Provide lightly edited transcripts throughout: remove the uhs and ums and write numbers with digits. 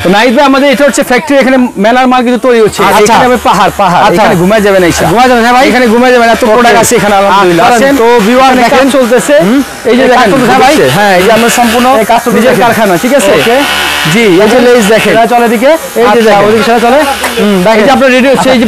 তো নাইট ভাই আমাদের এটা হচ্ছে ফ্যাক্টরি, এখানে মেলার মাল কিন্তু তৈরি হচ্ছে। এখানে হবে পাহাড় এখানে ঘুমায় যাবে না, ঘুমায় যাবে না ভাই, এখানে ঘুমায় যাবে না, এত প্রোডাক্ট আছে এখানে আলহামদুলিল্লাহ। তো ভিউয়ার দেখেন চলতেছে, এই যে দেখেন ভাই, হ্যাঁ এই যে আমরা সম্পূর্ণ নিজের কারখানা, ঠিক আছে জি। এই যে লেজ দেখেন চলে দিকে, এই যে দেখেন ওদিকে সেটা চলে, দেখেন আপনার রেডি হচ্ছে। এই যে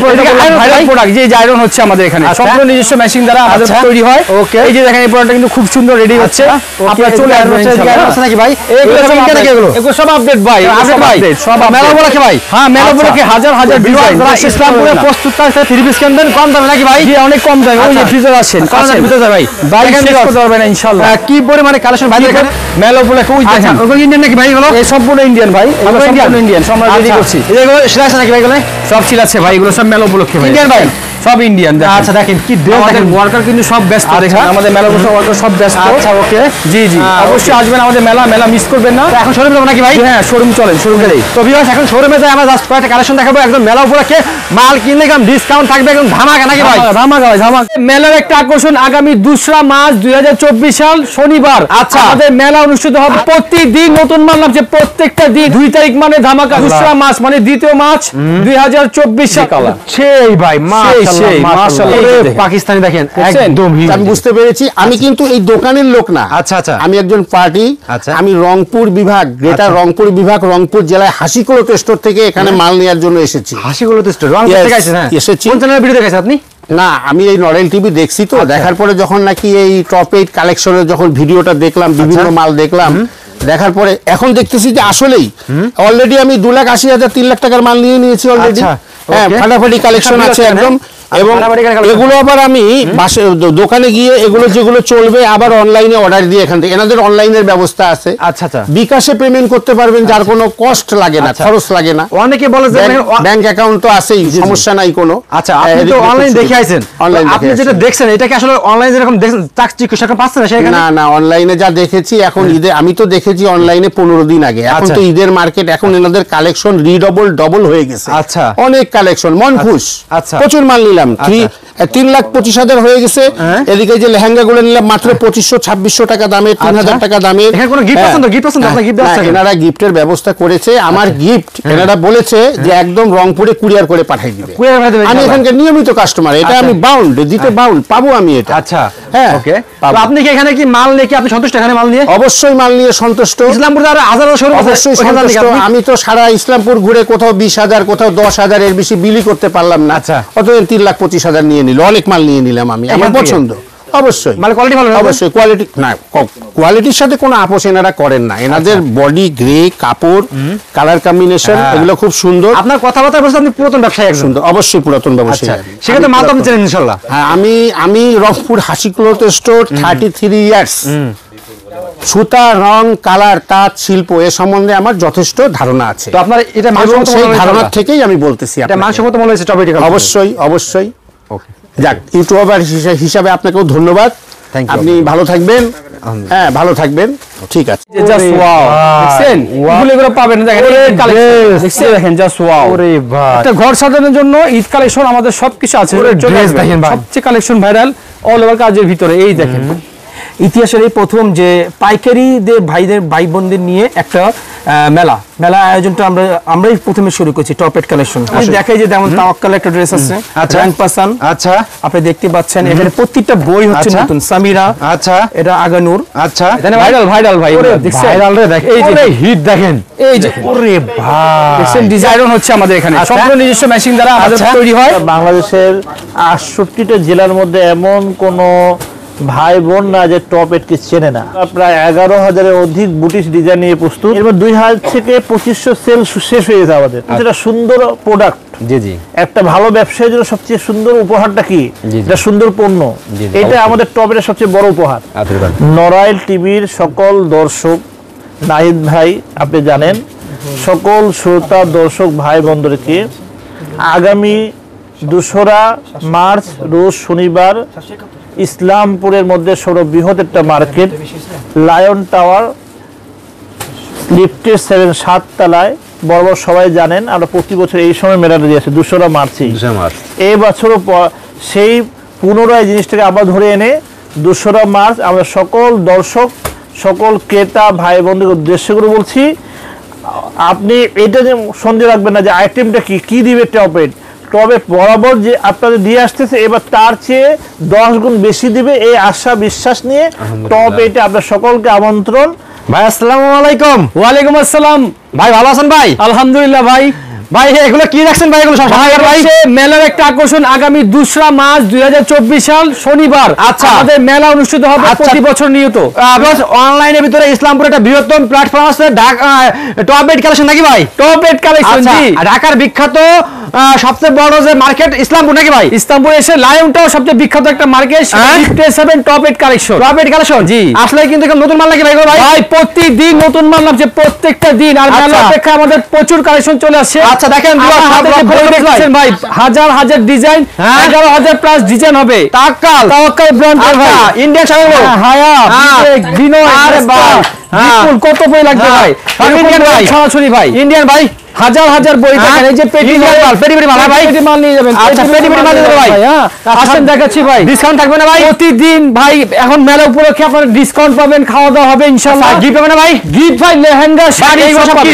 ভাইরাল প্রোডাক্ট যে আয়রন হচ্ছে আমাদের এখানে সম্পূর্ণ নিজস্ব মেশিন দ্বারা আমাদের তৈরি হয়। ওকে, এই যে দেখেন এই প্রোডাক্টটা কিন্তু খুব সুন্দর রেডি হচ্ছে, আপনারা চলে আসবেন ইনশাআল্লাহ নাকি ভাই। এগুলো সব ইন্ডিয়া নাকি, এগুলো সব আপডেট ভাই, আপডেট সব মেলা উপলক্ষে ভাই। হ্যাঁ মেলা উপলক্ষে হাজার হাজার ডিজাইন, ইসলামপুরে প্রস্তুত আছে 3 পিস কিনবেন কম দামে নাকি ভাই? জি অনেক কম দামে। ওই যে ফ্রিজার আসেন, কালার ভিতরে যায় ভাই, ভাই শেষ করতে পারবেন না ইনশাআল্লাহ। কি পরিমাণে কালেকশন ভাই এখানে মেলা উপলক্ষে। ওই দেখেন ওগুলো ইন্ডিয়ান নাকি ভাই? এগুলো এই সম্পূর্ণ ইন্ডিয়ান ভাই, এগুলো সম্পূর্ণ ইন্ডিয়ান, সব আমরা রেডি করছি। এগুলো সেরা আছে নাকি ভাই? এগুলো সব ছিল আছে ভাই, এগুলো সব মেলা উপলক্ষে ভাই, ইন্ডিয়ান ভাই সব ইন্ডিয়ান। আচ্ছা দেখেন কি দেন, আমাদের ওয়ার্কার কিন্তু সব ব্যস্ত, দেখেন আমাদের মেলা বসে ওয়ার্কার সব ব্যস্ত। আচ্ছা ওকে জি জি, অবশ্যই আসবেন আমাদের মেলা মিস করবেন না। এখন শোরুম যাব নাকি ভাই? হ্যাঁ শোরুম চলেন, শোরুম গেলেই তো ভিউয়ার্স এখন শোরুমে যাই, আমরা জাস্ট কয়েকটা কালেকশন দেখাবো। একদম মেলা উপলক্ষে মাল কিনলে একদম ডিসকাউন্ট থাকবে, একদম ধামাকা নাকি ভাই? ধামাকা ভাই ধামাকা। মেলার একটা আকর্ষণ আগামী 2রা মার্চ 2024 সাল শনিবার। আচ্ছা আমাদের মেলা অনুষ্ঠিত হবে, প্রতিদিন নতুন মাল নামছে, প্রত্যেকটা দিন। 2 তারিখ মানে ধামাকা, 2রা মার্চ মানে 2 মার্চ 2024 সাল। সেই ভাই মাশাআল্লাহ পাকিস্তানি দেখেন একদম। আমি বুঝতে পেরেছি, আমি কিন্তু এই দোকানের লোক না। আচ্ছা আচ্ছা, আমি একজন পার্টি। আমি রংপুর বিভাগ, গ্রেটার রংপুর বিভাগ, রংপুর জেলায় হাসিকোলতে স্টোর থেকে এখানে মাল নেওয়ার জন্য এসেছি। হাসিকোলতে স্টোর রংপুর থেকে এসেছেন? হ্যাঁ এসেছি। কোন চ্যানেলে ভিডিও দেখেছেন আপনি? না আমি এই নরেল টিভি দেখছি, তো দেখার পরে যখন নাকি এই টপ 8 কালেকশনের যখন ভিডিওটা দেখলাম, বিভিন্ন মাল দেখলাম, দেখার পরে এখন দেখতেছি যে আসলেই অলরেডি আমি 2,80,000 3 লাখ টাকার মাল নিয়ে নিয়েছি অলরেডি। হ্যাঁ ফাটাফাটি কালেকশন আছে একদম। এবং এগুলো আবার আমি দোকানে গিয়ে এগুলো যেগুলো চলবে আবার অনলাইনে অর্ডার দিয়ে এখান থেকে, এনাদের অনলাইনের ব্যবস্থা আছে। আচ্ছা আচ্ছা, বিকাশে পেমেন্ট করতে পারবেন, যার কোনো কষ্ট লাগে না, খরচ লাগে না। অনেকে বলে যে ব্যাংক অ্যাকাউন্ট তো আছেই, সমস্যা নাই কোনো। আচ্ছা আপনি তো অনলাইন দেখে আইছেন, আপনি যেটা দেখছেন এটা কি আসলে অনলাইন যেরকম দেখছেন চাকচিক্য সেটা পাচ্ছেন না সেখানে? না না, অনলাইনে যা দেখেছি এখন ঈদে, আমি তো দেখেছি অনলাইনে 15 দিন আগে। এখন তো ঈদের মার্কেট, এখন এনাদের কালেকশন ডবল হয়ে গেছে। আচ্ছা অনেক কালেকশন, মন খুশ। আচ্ছা প্রচুর মাল নিলাম, 3,25,000 হয়ে গেছে। এদিকে যে লেহেঙ্গা গুলো নিলাম মাত্র 2500-2600 টাকা দামে, 3,000 টাকা দামে। এনারা গিফটের ব্যবস্থা করেছে। আমার গিফট এনারা বলেছে যে একদম রংপুরে কুরিয়ার করে পাঠিয়ে দিবে। আমি এখানকার নিয়মিত কাস্টমার, এটা আমি বাউন্ড দিতে, বাউন্ড পাবো আমি এটা। আচ্ছা হ্যাঁ ওকে। তো আপনি কি এখানে কি মাল নিয়ে কি আপনি সন্তুষ্ট? এখানে মাল নিয়ে অবশ্যই মাল নিয়ে সন্তুষ্ট। ইসলামপুরে আরো হাজারো শোরুম, অবশ্যই সন্তুষ্ট। আমি তো সারা ইসলামপুর ঘুরে কোথাও 20,000 কোথাও 10,000 এর বেশি বিলি করতে পারলাম না। আচ্ছা অত 3,25,000 নিয়ে নিল, অনেক মাল নিয়ে নিলাম আমি, আমার পছন্দ। অবশ্যই মানে কোয়ালিটি ভালো, অবশ্যই কোয়ালিটি না, কোয়ালিটির সাথে কোনো আপোষ এনারা করেন না। এনাদের বডি গ্রে কাপড়, কালার কম্বিনেশন এগুলো খুব সুন্দর। আপনার কথাবার্তা বলতে আপনি পুরাতন ব্যবসায়ী একজন? সুন্দর, অবশ্যই পুরাতন ব্যবসায়ী। সেক্ষেত্রে মাল তো আপনি চেনেন ইনশাআল্লাহ? হ্যাঁ আমি রংপুর হাসিকোলতে স্টোর 33 ইয়ার্স। সুতা, রং, কালার, তাঁত শিল্প এ সম্বন্ধে আমার যথেষ্ট ধারণা আছে। তো আপনার এটা সেই ধারণার থেকেই আমি বলতেছি। এটা মানসম্মত মনে হয়েছে টপিক? অবশ্যই অবশ্যই। ওকে যাক, ইউটিউবার হিসাবে আপনাকেও ধন্যবাদ। আপনি ভালো থাকবেন। হ্যাঁ ভালো থাকবেন, ঠিক আছে। জাস্ট ওয়াও, দেখছেন এগুলো পাবেন, দেখেন দেখেন জাস্ট ওয়াও। ওরে ভাই, একটা ঘর সাজানোর জন্য ঈদ কালেকশন আমাদের সবকিছু আছে। দেখেন সবচেয়ে কালেকশন ভাইরাল অল ওভার কাজের ভিতরে। এই দেখেন ইতিহাসের এই প্রথম যে পাইকারিদের ভাই বোনদের নিয়ে একটা মেলা আয়োজনটা আমরাই প্রথমে শুরু করেছি। টপ 8 কালেকশন দেখাই যে যেমন তাওয়াক্কাল একটা ড্রেস আছে, পাসান। আচ্ছা আপনি দেখতে পাচ্ছেন এখানে প্রত্যেকটা বই হচ্ছে নতুন। সামিরা, আচ্ছা এটা আগানুর, আচ্ছা ভাইরাল ভাই ভাইরাল রে দেখেন, এই যে হিট দেখেন, এই যে ওরে ভাই দেখেন ডিজাইন হচ্ছে আমাদের এখানে সম্পূর্ণ নিজস্ব মেশিন দ্বারা আমাদের তৈরি হয়। বাংলাদেশের 68টা জেলার মধ্যে এমন কোন ভাই বোন না যে টপ 8 কে চেনে না। প্রায় 11,000-এর অধিক বুটিক ডিজাইন নিয়ে প্রস্তুত। এরপর 2,000 থেকে 2,500 সেল শেষ হয়ে গেছে আমাদের। এটা সুন্দর প্রোডাক্ট। জি জি, একটা ভালো ব্যবসায়ীর জন্য সবচেয়ে সুন্দর উপহারটা কি? এটা সুন্দর পণ্য। এটা আমাদের টপ 8-এর সবচেয়ে বড় উপহার। নরাইল টিভির সকল দর্শক, নাহিদ ভাই আপনি জানেন, সকল শ্রোতা দর্শক ভাই বন্ধুদেরকে আগামী 2রা মার্চ রোজ শনিবার ইসলামপুরের মধ্যে সর্ববৃহৎ একটা মার্কেট লায়ন টাওয়ার লিফটের 7 তলায় বরাবর সবাই জানেন আমরা প্রতি বছর এই সময় মেলাটা দিয়েছি 2রা মার্চে। এই বছরও সেই পুনরায় জিনিসটাকে আবার ধরে এনে 2রা মার্চ আমরা সকল দর্শক সকল ক্রেতা ভাই বন্ধুকে উদ্দেশ্য করে বলছি আপনি এটা যে সন্দেহ রাখবেন না যে আইটেমটা কি দিবে টপেট, তবে বরাবর যে আপনাদের দিয়ে আসতেছে এবার তার চেয়ে 10 গুণ বেশি দিবে এই আশা বিশ্বাস নিয়ে টপ এটা আপনার সকলকে আমন্ত্রণ। ভাই আসসালামু আলাইকুম। ওয়ালাইকুম আসসালাম। ভাই ভালো আছেন ভাই? আলহামদুলিল্লাহ ভাই। ভাই এগুলো কি রাখছেন ভাই? এগুলো সব ভাই মেলার একটা আকর্ষণ আগামী 2রা মার্চ 2024 সাল শনিবার আচ্ছা আমাদের মেলা অনুষ্ঠিত হবে প্রতি বছর নিয়ত। অনলাইনের ভিতরে ইসলামপুর একটা বৃহত্তম প্ল্যাটফর্ম আছে টপ এড কালেকশন নাকি ভাই? টপ এড কালেকশন জি, ঢাকার বিখ্যাত সবচেয়ে বড় যে মার্কেট ইসলামপুর নাকি ভাই? ইসলামপুর এসে লায়নটাও সবচেয়ে বিখ্যাত একটা মার্কেট 57 টপ এড কালেকশন। টপ এড কালেকশন জি, আসলে কিন্তু নতুন মাল নাকি ভাই? ভাই প্রতিদিন নতুন মাল নামছে প্রত্যেকটা দিন, আর মেলা অপেক্ষা আমাদের প্রচুর কালেকশন চলে আসছে। আচ্ছা দেখেন ভাই হাজার হাজার ডিজাইন, 11,000 প্লাস ডিজাইন হবে। তাওয়াক্কাল ব্র্যান্ডের ভাই ইন্ডিয়ান শাড়ি হায়া বিনয় আরে ভাই বিপুল কত বই লাগবে ভাই? ইন্ডিয়ান ভাই সরাসরি ভাই ইন্ডিয়ান ভাই হাজার হাজার বই দেখেন। এই যে পেটি মাল ভাই, পেটি মাল নিয়ে যাবেন। আচ্ছা পেটি মাল দেব ভাই। হ্যাঁ আসেন দেখাচ্ছি ভাই। ডিসকাউন্ট থাকবে না ভাই? প্রতিদিন ভাই এখন মেলা উপলক্ষে আপনারা ডিসকাউন্ট পাবেন, খাওয়া দাওয়া হবে ইনশাআল্লাহ। গিফট পাবেন না ভাই? গিফট ভাই লেহেঙ্গা শাড়ি এগুলো সব কি?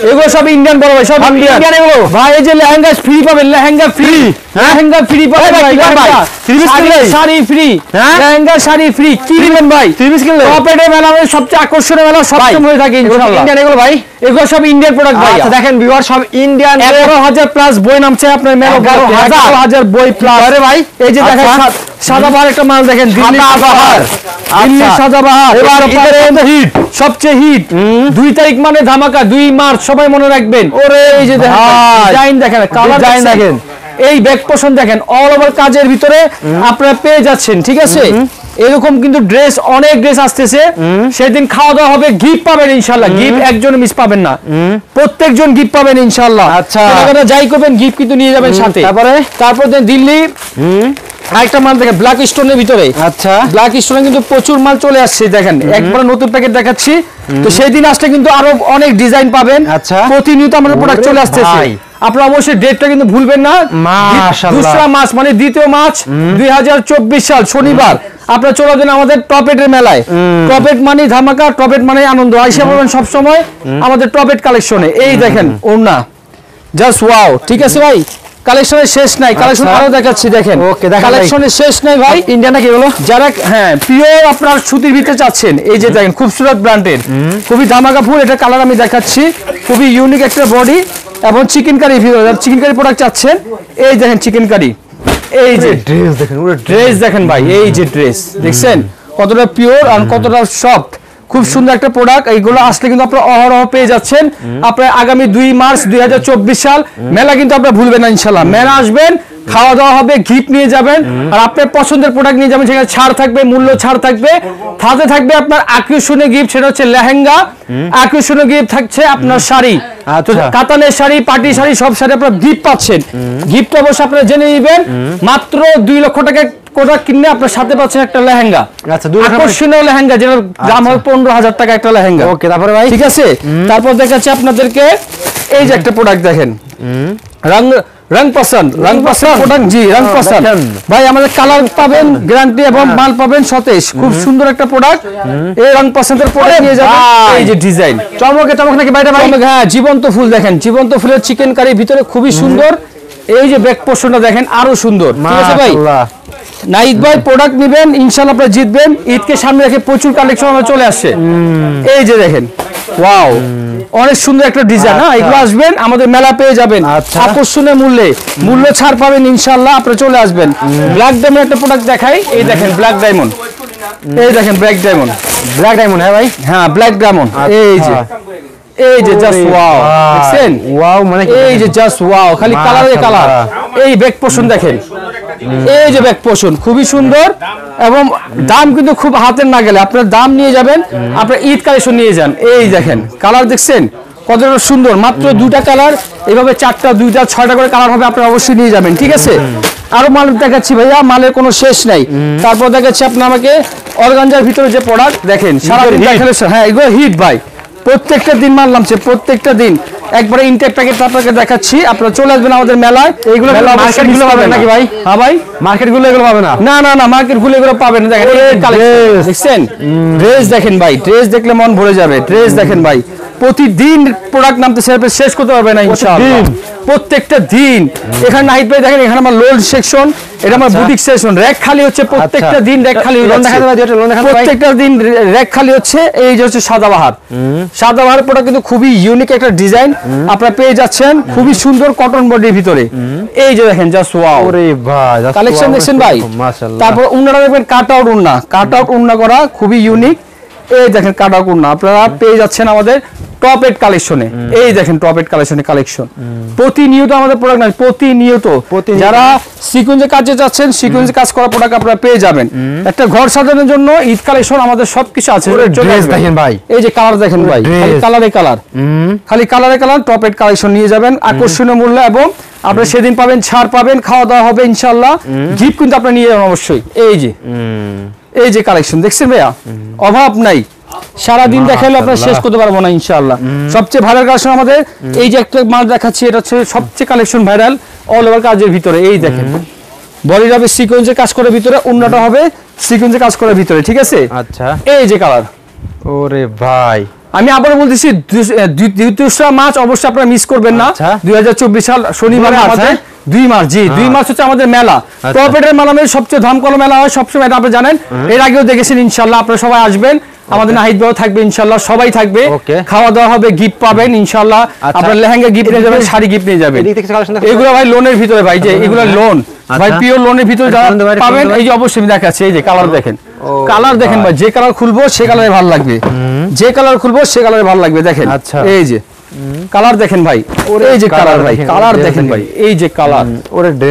এগুলো সব ইন্ডিয়ান বড় ভাই, সব ইন্ডিয়ান এগুলো ভাই। এই যে লেহেঙ্গা ফ্রি পাবেন, লেহেঙ্গা ফ্রি, লেহেঙ্গা ফ্রি পাবেন ভাই। Sari free, lehenga sari free. কি দিবেন ভাই? 3 পিস কিনলে টপেডে মেলা আমাদের সবচেয়ে আকর্ষণীয় মেলা সবসময় হয়ে থাকে ইনশাআল্লাহ। ইন্ডিয়ান এগুলো ভাই, এগুলো সব ইন্ডিয়ান প্রোডাক্ট ভাই। আচ্ছা দেখেন ভিউয়ার সব ইন্ডিয়ান 11,000 প্লাস বই নামছে আপনার মেলা। 11,000 বই প্লাস। আরে ভাই এই যে দেখেন সাদাবাহার একটা মাল দেখেন, দিল্লি সাদাবাহার, দিল্লি সাদাবাহার এবার আপনাদের হিট, সবচেয়ে হিট। 2 তারিখ মানে ধামাকা, 2 মার্চ সবাই মনে রাখবেন। ওরে এই যে দেখেন ডিজাইন দেখেন, কালার ডিজাইন দেখেন, এই ব্যাক পোর্শন দেখেন, অল ওভার কাজের ভিতরে আপনারা পেয়ে যাচ্ছেন। ঠিক আছে এরকম কিন্তু ড্রেস অনেক ড্রেস আসতেছে, সেদিন খাওয়া দাওয়া হবে, গিফট পাবেন ইনশাআল্লাহ। গিফট একজন মিস পাবেন না, প্রত্যেকজন গিফট পাবেন ইনশাআল্লাহ। আচ্ছা আপনারা যাই করবেন গিফট কিন্তু নিয়ে যাবেন সাথে। তারপর দিল্লি আরেকটা মাল দেখেন ব্ল্যাক স্টোনের ভিতরে। আচ্ছা ব্ল্যাক স্টোনে কিন্তু প্রচুর মাল চলে আসছে দেখেন, একবার নতুন প্যাকেট দেখাচ্ছি। তো সেই দিন আসলে কিন্তু আরো অনেক ডিজাইন পাবেন। আচ্ছা প্রতিনিয়ত আমাদের প্রোডাক্ট চলে আসতেছে। আপনারা অবশ্যই ডেটটা কিন্তু ভুলবেন না, মাশাআল্লাহ 2রা মার্চ মানে 2য় মার্চ 2024 সাল শনিবার। আপনারা চলে যাবেন আমাদের টপেটের মেলায়। টপেট মানে ধামাকা, টপেট মানে আনন্দ। আইসা পাবেন সব সময় আমাদের টপেট কালেকশনে। এই দেখেন ওড়না জাস্ট ওয়াও। ঠিক আছে ভাই কালেকশনের শেষ নাই, কালেকশন আরো দেখাচ্ছি দেখেন। ওকে কালেকশনের শেষ নাই ভাই। ইন্ডিয়ান নাকি এগুলো? যারা হ্যাঁ পিওর আপনার সুতির ভিতরে চাচ্ছেন, এই যে দেখেন খুবসুরত ব্র্যান্ডের, খুবই ধামাকা ফুল। এটা কালার আমি দেখাচ্ছি, খুবই ইউনিক একটা বডি এবং chicken curry, chicken curry product চাচ্ছেন এই দেখেন চিকেন কারি। এই যে ড্রেস দেখেন, ড্রেস দেখেন ভাই, এই যে ড্রেস দেখছেন কতটা পিওর আর কতটা সফট, খুব সুন্দর একটা প্রোডাক্ট। এইগুলো আসলে কিন্তু আপনারা অহরহ পেয়ে যাচ্ছেন। আপনারা আগামী 2 মার্চ 2024 সাল মেলা কিন্তু আপনারা ভুলবেন না ইনশাআল্লাহ। মেলা আসবেন, খাওয়া দাওয়া হবে, গিফট নিয়ে যাবেন, আর আপনার পছন্দের প্রোডাক্ট নিয়ে যাবেন। সেখানে ছাড় থাকবে, মূল্য ছাড় থাকবে, সাথে থাকবে আপনার আকর্ষণীয় গিফট, সেটা হচ্ছে লেহেঙ্গা। আকর্ষণীয় গিফট থাকছে আপনার শাড়ি, কাতানের শাড়ি, পার্টি শাড়ি, সব শাড়ি আপনারা গিফট পাচ্ছেন। গিফট অবশ্যই আপনারা জেনে নেবেন, মাত্র 2 লক্ষ টাকা কোটা কিনলে আপনার সাথে পাচ্ছেন একটা লেহেঙ্গা। আচ্ছা আকর্ষণীয় লেহেঙ্গা যেটার দাম হয় 15,000 টাকা একটা লেহেঙ্গা। ওকে তারপরে ভাই ঠিক আছে। তারপর দেখাচ্ছি আপনাদেরকে এই যে একটা প্রোডাক্ট দেখেন, রং পছন্দ প্রোডাক্ট জি, রং পছন্দ ভাই। আমাদের কালার পাবেন গ্যারান্টি এবং মাল পাবেন সতেজ। খুব সুন্দর একটা প্রোডাক্ট, এই রং পছন্দের প্রোডাক্ট নিয়ে যাবেন। এই যে ডিজাইন চমকে চমক নাকি বাইরে ভাই? হ্যাঁ জীবন্ত ফুল দেখেন, জীবন্ত ফুলের চিকেন কারির ভিতরে খুবই সুন্দর। এই যে ব্যাক পোর্শনটা দেখেন আরো সুন্দর। ঠিক আছে ভাই নাইট ভাই প্রোডাক্ট নেবেন ইনশাআল্লাহ আপনারা জিতবেন। ঈদকে সামনে রেখে প্রচুর কালেকশন আমরা চলে আসছে। এই যে দেখেন ওয়াও অনেক সুন্দর একটা ডিজাইন। হ্যাঁ এগুলো আসবেন আমাদের মেলা পেয়ে যাবেন আকর্ষণীয় মূল্যে, মূল্য ছাড় পাবেন ইনশাআল্লাহ। আপনারা চলে আসবেন। ব্ল্যাক ডায়মন্ড একটা প্রোডাক্ট দেখাই, এই দেখেন ব্ল্যাক ডায়মন্ড, এই দেখেন ব্ল্যাক ডায়মন্ড, ব্ল্যাক ডায়মন্ড হ্যাঁ ভাই, হ্যাঁ ব্ল্যাক ডায়মন্ড। এই যে এই যে জাস্ট ওয়াও দেখছেন, ওয়াও মানে এই যে জাস্ট ওয়াও, খালি কালারে কালার। এই ব্যাক পোর্শন দেখেন, এই যে ব্যাক পোর্শন খুবই সুন্দর এবং দাম কিন্তু খুব হাতের না গেলে। আপনার দাম নিয়ে যাবেন, আপনার ঈদ কালেকশন নিয়ে যান। এই দেখেন কালার দেখছেন কতটা সুন্দর, মাত্র 2টা কালার, এভাবে 4টা 2টা 6টা করে কালার হবে, আপনারা অবশ্যই নিয়ে যাবেন। ঠিক আছে আরো মাল দেখাচ্ছি ভাইয়া, মালের কোনো শেষ নাই। তারপর দেখাচ্ছি আপনার আমাকে অর্গানজার ভিতরে যে প্রোডাক্ট দেখেন, সারা হ্যাঁ এগুলো হিট ভাই, প্রত্যেকটা দিন মাল নামছে, প্রত্যেকটা দিন একবারে ইনটেক প্যাকেট আপনাকে দেখাচ্ছি। আপনারা চলে আসবেন আমাদের মেলায়। এইগুলো মার্কেট গুলো পাবেন নাকি ভাই? হ্যাঁ ভাই মার্কেট গুলো এগুলো পাবেন না? না না না মার্কেট গুলো এগুলো পাবেন না। দেখেন দেখছেন ড্রেস দেখেন ভাই, ড্রেস দেখলে মন ভরে যাবে। ড্রেস দেখেন ভাই প্রতিদিন প্রোডাক্ট নামতেছে, শেষ করতে পারবে না ইনশাআল্লাহ। প্রত্যেকটা দিন এখানে নাহিদ ভাই দেখেন, এখানে আমার লোড সেকশন, এটা আমার বুটিক সেকশন, র‍্যাক খালি হচ্ছে প্রত্যেকটা দিন, র‍্যাক খালি হচ্ছে প্রত্যেকটা দিন, র‍্যাক খালি হচ্ছে। এই যে হচ্ছে সাদাবাহার, সাদাবাহার প্রোডাক্ট কিন্তু খুবই ইউনিক একটা ডিজাইন আপনারা পেয়ে যাচ্ছেন, খুবই সুন্দর কটন বডির ভিতরে। এই যে দেখেন জাস্ট ওয়াও, ওরে ভাই কালেকশন দেখছেন ভাই। মাশাআল্লাহ। তারপর উন্নাটা দেখবেন কাট আউট উন্না, কাট আউট উন্না করা, খুবই ইউনিক। এই দেখেন কাট আউট উন্না আপনারা পেয়ে যাচ্ছেন আমাদের টপ এড কালেকশনে। এই দেখেন টপ এড কালেকশনে কালেকশন প্রতিনিয়ত আমাদের প্রোডাক্ট নাই, প্রতিনিয়ত যারা সিকোয়েন্সে কাজে যাচ্ছেন, সিকোয়েন্সে কাজ করা প্রোডাক্ট আপনারা পেয়ে যাবেন। একটা ঘর সাজানোর জন্য ঈদ কালেকশন আমাদের সবকিছু আছে। দেখেন ভাই, এই যে কালার দেখেন ভাই, খালি কালারে কালার, খালি কালারে কালার, টপ এড কালেকশন নিয়ে যাবেন আকর্ষণীয় মূল্য, এবং আপনারা সেদিন পাবেন ছাড় পাবেন, খাওয়া দাওয়া হবে ইনশাআল্লাহ, গিফট কিন্তু আপনারা নিয়ে যাবেন অবশ্যই। এই যে কালেকশন দেখছেন ভাইয়া, অভাব নাই, সারাদিন দেখাইলে আপনারা শেষ করতে পারবো না ইনশাআল্লাহ। সবচেয়ে ভাইরাল কালেকশন আমাদের এই যে একটা মাল দেখাচ্ছি, এটা হচ্ছে সবচেয়ে কালেকশন ভাইরাল অল ওভার কাজের ভিতরে। এই দেখেন বডিটা হবে সিকোয়েন্সে কাজ করে ভিতরে, উন্নাটা হবে সিকোয়েন্সে কাজ করে ভিতরে, ঠিক আছে। আচ্ছা এই যে কালার, ওরে ভাই আমি আবারও বলতেছি ২রা মার্চ অবশ্যই আপনারা মিস করবেন না। 2024 সাল শনিবার আমাদের 2 মার্চ, জি 2 মার্চ হচ্ছে আমাদের মেলা, প্রপার্টির মেলা, সবচেয়ে ধামকল মেলা হয় সবসময়, এটা আপনি জানেন, এর আগেও দেখেছেন ইনশাআল্লাহ। আপনারা সবাই আসবেন, আমাদের নাহিদ ভাই থাকবে ইনশাআল্লাহ, সবাই থাকবে, খাওয়া দাওয়া হবে, গিফট পাবেন ইনশাআল্লাহ। আপনারা লেহেঙ্গা গিফট নিয়ে যাবেন, শাড়ি গিফট নিয়ে যাবেন। এগুলো ভাই লোনের ভিতরে ভাই, যে এগুলো লোন ভাই, পিওর লোনের ভিতরে পাবেন। এই যে অবশ্যই আমি দেখাচ্ছি, এই যে কালার দেখেন, কালার দেখেন ভাই, যে কালার খুলবো সে কালারে ভালো লাগবে, যে কালার খুলবো সে কালারে ভালো লাগবে। দেখেন এই যে কালার দেখেন ভাই, এই যে কালার ভাই, কালার দেখেন ভাই, এই যে কালার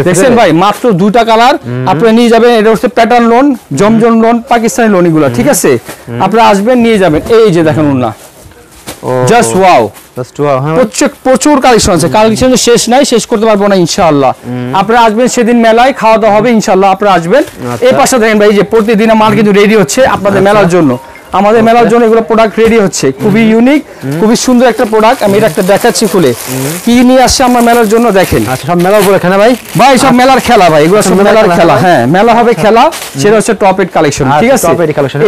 দেখছেন ভাই, মাত্র 2টা কালার আপনারা নিয়ে যাবেন। এটা হচ্ছে প্যাটার্ন লোন, জমজম লোন, পাকিস্তানি লোন, এগুলো ঠিক আছে। আপনারা আসবেন নিয়ে যাবেন। এই যে দেখেন না, জাস্ট ওয়াও, প্রচুর কালেকশন আছে, কালেকশন শেষ নাই, শেষ করতে পারবো না ইনশাআল্লাহ। আপনারা আসবেন সেদিন মেলায়, খাওয়া দাওয়া হবে ইনশাআল্লাহ, আপনারা আসবেন। এই পাশে দেখেন ভাই, যে প্রতিদিন মাল কিন্তু রেডি হচ্ছে আপনাদের মেলার জন্য, আমাদের মেলার জন্য এগুলো প্রোডাক্ট রেডি হচ্ছে, খুবই ইউনিক, খুবই সুন্দর একটা প্রোডাক্ট। আমি এটা একটা দেখাচ্ছি খুলে, কি নিয়ে আসছে আমার মেলার জন্য দেখেন। আচ্ছা সব মেলার উপরে খেলা ভাই, ভাই সব মেলার খেলা ভাই, এগুলো সব মেলার খেলা। হ্যাঁ মেলা হবে খেলা, সেটা হচ্ছে টপ এড কালেকশন, ঠিক আছে।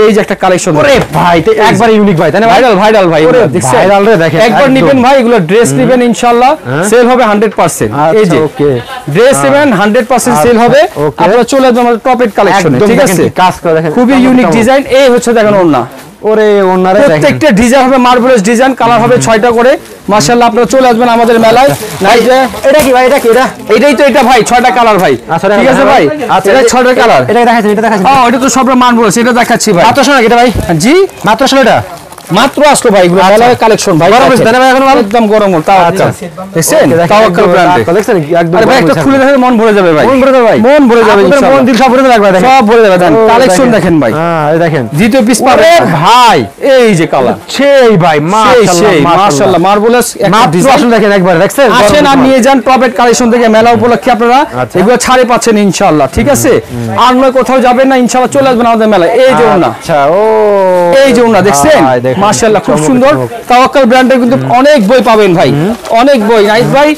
এই যে একটা কালেকশন, ওরে ভাই একবার ইউনিক ভাই, তাই না? ভাইরাল ভাইরাল ভাই, দেখছেন ভাইরাল রে, দেখেন একবার নেবেন ভাই, এগুলো ড্রেস নেবেন ইনশাআল্লাহ, সেল হবে 100%। এই যে ওকে ড্রেস নেবেন 100% সেল হবে, আপনারা চলে আসবেন আমাদের টপ এড কালেকশনে, ঠিক আছে। কাজ করে দেখেন, খুবই ইউনিক ডিজাইন। এই হচ্ছে দেখেন ওন্না, ওরে ওন্নারে দেখেন, প্রত্যেকটা ডিজাইন হবে মার্ভেলাস ডিজাইন, কালার হবে 6টা করে মাশাআল্লাহ। আপনারা চলে আসবেন আমাদের মেলায়। নাই যে এটা কি ভাই, এটা কি, এটাই তো, এটা ভাই 6টা কালার ভাই, ঠিক আছে ভাই। আচ্ছা এটা 6টা কালার, এটা দেখাচ্ছেন, এটা দেখাচ্ছেন। এটা তো সবটা মার্ভেলাস, এটা দেখাচ্ছি ভাই। মাত্র শোনা এটা ভাই, জি মাত্র শোনা, মাত্র আসলো ভাই, এগুলো মেলার কালেকশন ভাই, গরম হচ্ছে না ভাই, এখন একদম গরম। তাও আচ্ছা দেখছেন, তাওয়াক্কাল ব্র্যান্ডে কালেকশন একদম। আরে ভাই একটা খুলে দেখেন, মন ভরে যাবে ভাই, মন ভরে যাবে ভাই, মন ভরে যাবে ইনশাআল্লাহ, মন দিল সব ভরে যাবে, দেখেন সব ভরে যাবে। দেখেন কালেকশন দেখেন ভাই, হ্যাঁ এই দেখেন দ্বিতীয় পিস পাবেন ভাই। এই যে কালার সেই ভাই, মাশাআল্লাহ মার্ভেলাস একটা ডিজাইন দেখেন, একবার দেখছেন। আসেন আর নিয়ে যান টপ এড কালেকশন থেকে, মেলা উপলক্ষে আপনারা এগুলো ছাড়ে পাচ্ছেন ইনশাআল্লাহ, ঠিক আছে। আর নয় কোথাও যাবেন না ইনশাআল্লাহ, চলে আসবেন আমাদের মেলায়। এই যে ওনা, আচ্ছা ও এই যে ওনা দেখছেন, মাশাআল্লাহ খুব সুন্দর। তাওয়াক্কাল ব্র্যান্ডের কিন্তু অনেক বই পাবেন ভাই, অনেক বই। নাইস ভাই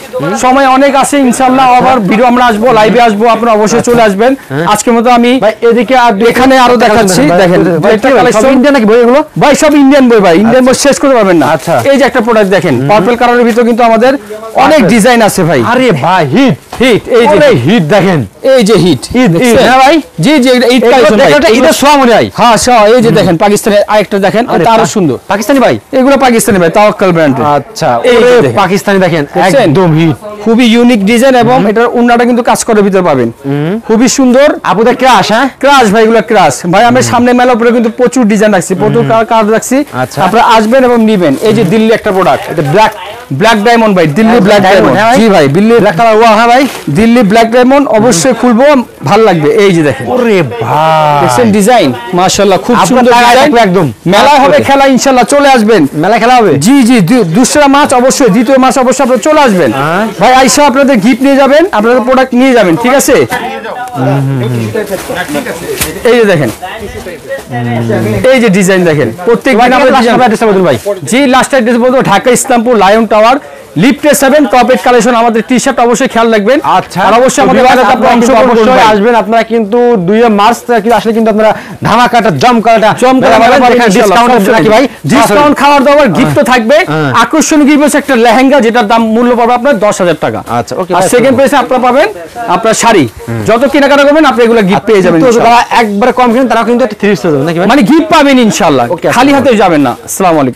সময় অনেক আছে ইনশাআল্লাহ, আবার ভিডিও আমরা আসবো, লাইভে আসবো, আপনারা অবশ্যই চলে আসবেন। আজকের মতো আমি এদিকে আর এখানে আরো দেখাচ্ছি, দেখেন একটা কালেকশন ইন্ডিয়ান নাকি বই, এগুলো ভাই সব ইন্ডিয়ান বই ভাই, ইন্ডিয়ান বই শেষ করতে পারবেন না। আচ্ছা এই যে একটা প্রোডাক্ট দেখেন, পার্পল কালারের ভিতর কিন্তু আমাদের অনেক ডিজাইন আছে ভাই। আরে ভাই হিট হিট, এই যে হিট দেখেন, এই যে হিট হ্যাঁ ভাই, জি জি ঈদ কালেকশন ভাই, এটা ঈদের সোয়া মনে হয়। হ্যাঁ সোয়া, এই যে দেখেন পাকিস্তানের আরেকটা দেখেন, এটা আরো সুন্দর, পাকিস্তানি ভাই, এগুলো পাকিস্তানি ভাই, তাওয়াক্কাল ব্র্যান্ড। আচ্ছা এই যে পাকিস্তানি দেখেন, একদম হিট, খুবই ইউনিক ডিজাইন, এবং এটার উন্নাটা কিন্তু কাজ করে ভিতর পাবেন, খুবই সুন্দর। আপুদের ক্রাশ, হ্যাঁ ক্রাশ ভাই, এগুলো ক্রাশ ভাই। আমি সামনে মেলা উপরে কিন্তু প্রচুর ডিজাইন রাখছি, প্রচুর কালার রাখছি, আপনারা আসবেন এবং নিবেন। এই যে দিল্লি একটা প্রোডাক্ট, এটা ব্ল্যাক ডায়মন্ড ভাই, দিল্লি ব্ল্যাক ডায়মন্ড, জি ভাই দিল্লি ব্ল্যাক কালার, ওয়া হ্যাঁ ভাই দিল্লি ব্ল্যাক ডায়মন্ড, অবশ্যই খুলবো, ভালো লাগবে। এই যে দেখেন, ওরে ভাই দেখছেন ডিজাইন, মাশাআল্লাহ খুব সুন্দর ডিজাইন। একদম মেলা হবে খেলা ইনশাআল্লাহ, চলে আসবেন, মেলা খেলা হবে। জি জি 2রা মার্চ অবশ্যই, 2য় মার্চ অবশ্যই আপনারা চলে আসবেন ভাই, আইসা আপনাদের গিফট নিয়ে যাবেন, আপনাদের প্রোডাক্ট নিয়ে যাবেন, ঠিক আছে। এই যে দেখেন, এই যে ডিজাইন দেখেন, প্রত্যেকদিন আমাদের ডিজাইন ভাই। জি লাস্ট অ্যাড্রেস বলবো ঢাকা ইসলামপুর লায়ন টাওয়ার, লিফটে 7 টপ 8 কালেকশন আমাদের টি-শার্ট অবশ্যই খেয়াল রাখবেন। আচ্ছা, আর অবশ্যই আমাদের মেলাতে আপনারা অবশ্যই আসবেন। আপনারা কিন্তু 2 মার্চ থেকে আসলে কিন্তু আপনারা ধামাকাটা জমকাটা ডিসকাউন্ট নাকি ভাই, ডিসকাউন্ট খাওয়ার দাওয়ার গিফটও থাকবে। আকর্ষণীয় গিফট হচ্ছে একটা লেহেঙ্গা, যেটার দাম মূল্য পাবে আপনার 10,000 টাকা। আচ্ছা, ওকে। আর সেকেন্ড প্রাইসে আপনারা পাবেন আপনার শাড়ি, যত কেনাকাটা করবেন আপনি এগুলো গিফট পেয়ে যাবেন। যারা একবারে কম কিনেন তারা কিন্তু একটা 3 নাকি ভাই, মানে গিফট পাবেন ইনশাআল্লাহ, খালি হাতে যাবেন না। আসসালামু আলাইকুম।